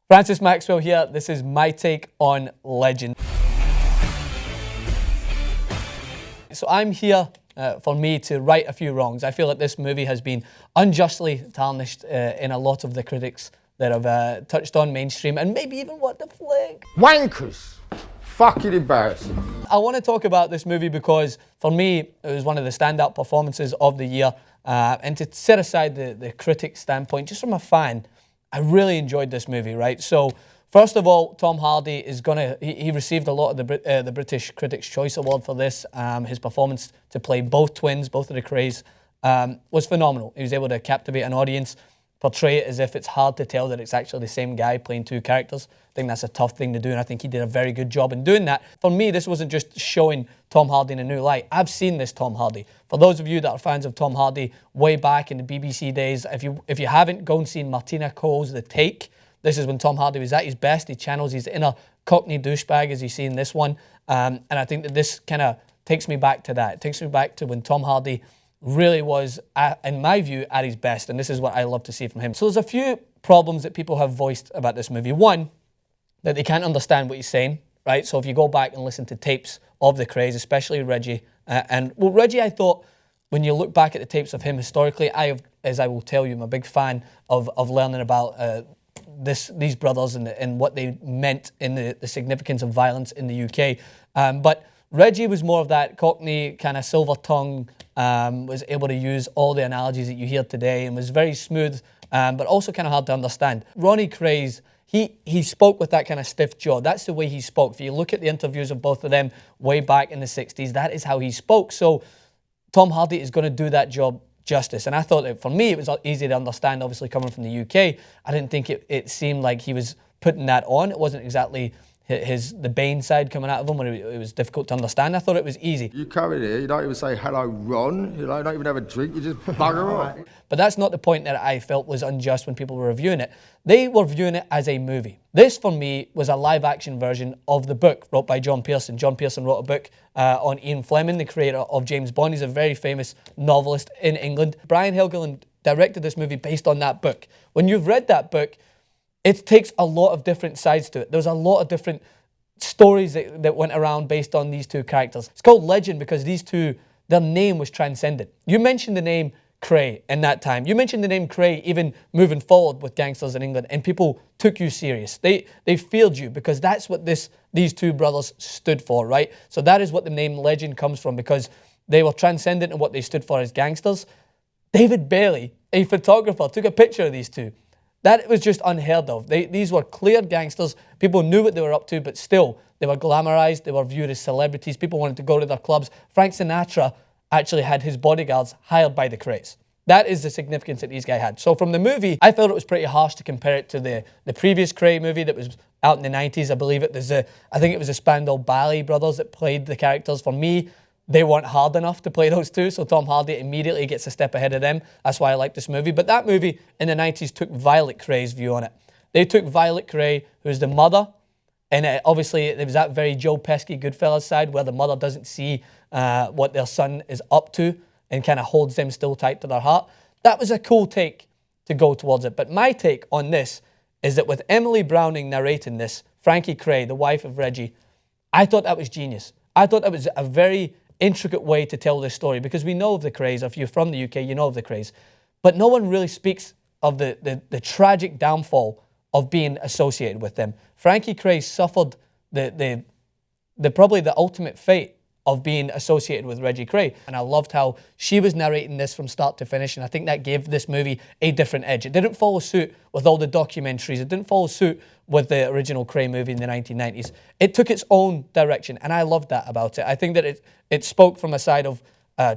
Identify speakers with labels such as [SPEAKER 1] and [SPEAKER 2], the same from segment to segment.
[SPEAKER 1] Francis Maxwell here. This is my take on Legend. So I'm here for me to right a few wrongs. I feel that this movie has been unjustly tarnished in a lot of the critics that have touched on mainstream and maybe even what the flick.
[SPEAKER 2] Wankers! Fucking embarrassing.
[SPEAKER 1] I want to talk about this movie because for me it was one of the standout performances of the year, and to set aside the critic standpoint, just from a fan, I really enjoyed this movie, right? So first of all, Tom Hardy is he received a lot of the British Critics' Choice Award for this. His performance to play both twins, both of the Krays, was phenomenal. He was able to captivate an audience, portray it as if it's hard to tell that it's actually the same guy playing two characters. I think that's a tough thing to do, and I think he did a very good job in doing that. For me, this wasn't just showing Tom Hardy in a new light. I've seen this Tom Hardy. For those of you that are fans of Tom Hardy way back in the BBC days, if you haven't, go and see Martina Cole's The Take. This is when Tom Hardy was at his best. He channels his inner Cockney douchebag as you see in this one. And I think that this kind of takes me back to that. It takes me back to when Tom Hardy really was, in my view, at his best. And this is what I love to see from him. So there's a few problems that people have voiced about this movie. One, that they can't understand what he's saying, right? So if you go back and listen to tapes of the Krays, especially Reggie, Reggie, I thought, when you look back at the tapes of him historically, as I will tell you, I'm a big fan of learning about these brothers and what they meant in the significance of violence in the UK. But Reggie was more of that Cockney kind of silver tongue, was able to use all the analogies that you hear today and was very smooth, but also kind of hard to understand. Ronnie Krays, he spoke with that kind of stiff jaw. That's the way he spoke. If you look at the interviews of both of them way back in the 60s, that is how he spoke. So Tom Hardy is going to do that job justice. And I thought that for me, it was easy to understand, obviously coming from the UK. I didn't think it seemed like he was putting that on. It wasn't exactly the Bane side coming out of him when it was difficult to understand. I thought it was easy.
[SPEAKER 2] You come in here, you don't even say hello, Ron. You don't even have a drink, you just bugger off.
[SPEAKER 1] But that's not the point that I felt was unjust when people were reviewing it. They were viewing it as a movie. This, for me, was a live-action version of the book wrote by John Pearson. John Pearson wrote a book on Ian Fleming, the creator of James Bond. He's a very famous novelist in England. Brian Helgeland directed this movie based on that book. When you've read that book, it takes a lot of different sides to it. There's a lot of different stories that went around based on these two characters. It's called Legend because these two, their name was transcendent. You mentioned the name Kray in that time. You mentioned the name Kray even moving forward with gangsters in England, and people took you serious. They feared you because that's what these two brothers stood for, right? So that is what the name Legend comes from, because they were transcendent in what they stood for as gangsters. David Bailey, a photographer, took a picture of these two. That was just unheard of. These were clear gangsters. People knew what they were up to, but still, they were glamorized. They were viewed as celebrities. People wanted to go to their clubs. Frank Sinatra actually had his bodyguards hired by the Krays. That is the significance that these guys had. So from the movie, I felt it was pretty harsh to compare it to the previous Kray movie that was out in the 90s. I believe I think it was the Spandau Ballet brothers that played the characters. For me, they weren't hard enough to play those two, so Tom Hardy immediately gets a step ahead of them. That's why I like this movie. But that movie in the 90s took Violet Kray's view on it. They took Violet Kray, who's the mother, and obviously there was that very Joe Pesci Goodfellas side where the mother doesn't see what their son is up to and kind of holds them still tight to their heart. That was a cool take to go towards it. But my take on this is that with Emily Browning narrating this, Frankie Kray, the wife of Reggie, I thought that was genius. I thought that was a very intricate way to tell this story, because we know of the Krays. If you're from the UK, you know of the Krays. But no one really speaks of the tragic downfall of being associated with them. Frankie Kray suffered probably the ultimate fate of being associated with Reggie Kray. And I loved how she was narrating this from start to finish, and I think that gave this movie a different edge. It didn't follow suit with all the documentaries. It didn't follow suit with the original Kray movie in the 1990s. It took its own direction, and I loved that about it. I think that it spoke from a side of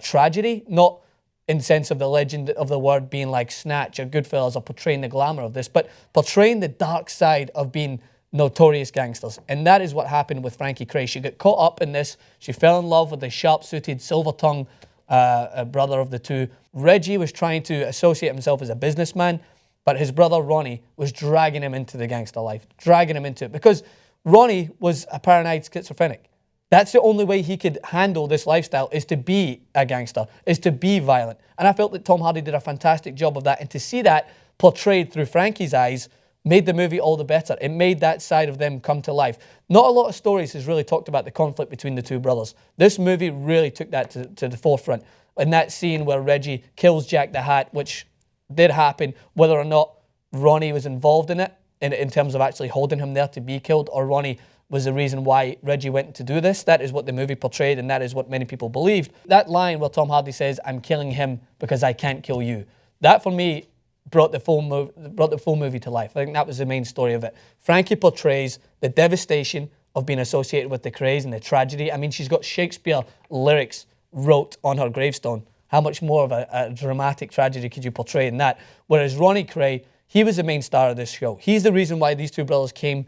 [SPEAKER 1] tragedy, not in the sense of the legend of the word being like Snatch or Goodfellas or portraying the glamour of this, but portraying the dark side of being notorious gangsters. And that is what happened with Frankie Kray. She got caught up in this. She fell in love with the sharp-suited, silver-tongued brother of the two. Reggie was trying to associate himself as a businessman, but his brother Ronnie was dragging him into the gangster life, dragging him into it, because Ronnie was a paranoid schizophrenic. That's the only way he could handle this lifestyle, is to be a gangster, is to be violent. And I felt that Tom Hardy did a fantastic job of that. And to see that portrayed through Frankie's eyes made the movie all the better. It made that side of them come to life. Not a lot of stories has really talked about the conflict between the two brothers. This movie really took that to the forefront. In that scene where Reggie kills Jack the Hat, which did happen, whether or not Ronnie was involved in it, in terms of actually holding him there to be killed, or Ronnie was the reason why Reggie went to do this. That is what the movie portrayed, and that is what many people believed. That line where Tom Hardy says, "I'm killing him because I can't kill you," that for me brought the full movie to life. I think that was the main story of it. Frankie portrays the devastation of being associated with the craze and the tragedy. I mean, she's got Shakespeare lyrics wrote on her gravestone. How much more of a dramatic tragedy could you portray in that? Whereas Ronnie Cray, he was the main star of this show. He's the reason why these two brothers came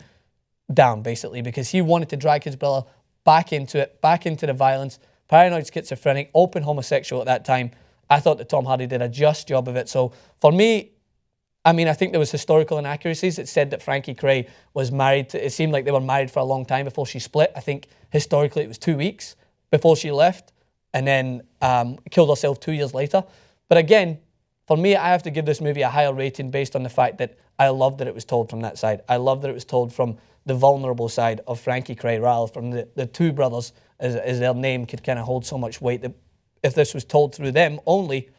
[SPEAKER 1] down, basically, because he wanted to drag his brother back into it, back into the violence, paranoid schizophrenic, open homosexual at that time. I thought that Tom Hardy did a just job of it. So for me, I mean, I think there was historical inaccuracies. It said that Frankie Cray was married to, it seemed like they were married for a long time before she split. I think historically it was 2 weeks before she left, and then killed herself 2 years later. But again, for me, I have to give this movie a higher rating based on the fact that I love that it was told from that side. I love that it was told from the vulnerable side of Frankie Cray, rather from the two brothers, as their name could kind of hold so much weight that if this was told through them only,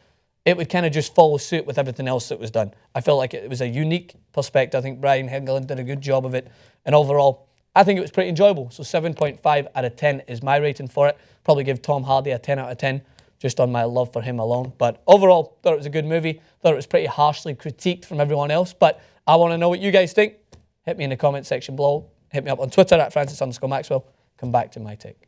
[SPEAKER 1] it would kind of just follow suit with everything else that was done. I felt like it was a unique perspective. I think Brian Helgeland did a good job of it. And overall, I think it was pretty enjoyable. So 7.5 out of 10 is my rating for it. Probably give Tom Hardy a 10 out of 10, just on my love for him alone. But overall, thought it was a good movie. Thought it was pretty harshly critiqued from everyone else. But I want to know what you guys think. Hit me in the comment section below. Hit me up on Twitter at Francis_Maxwell. Come back to my take.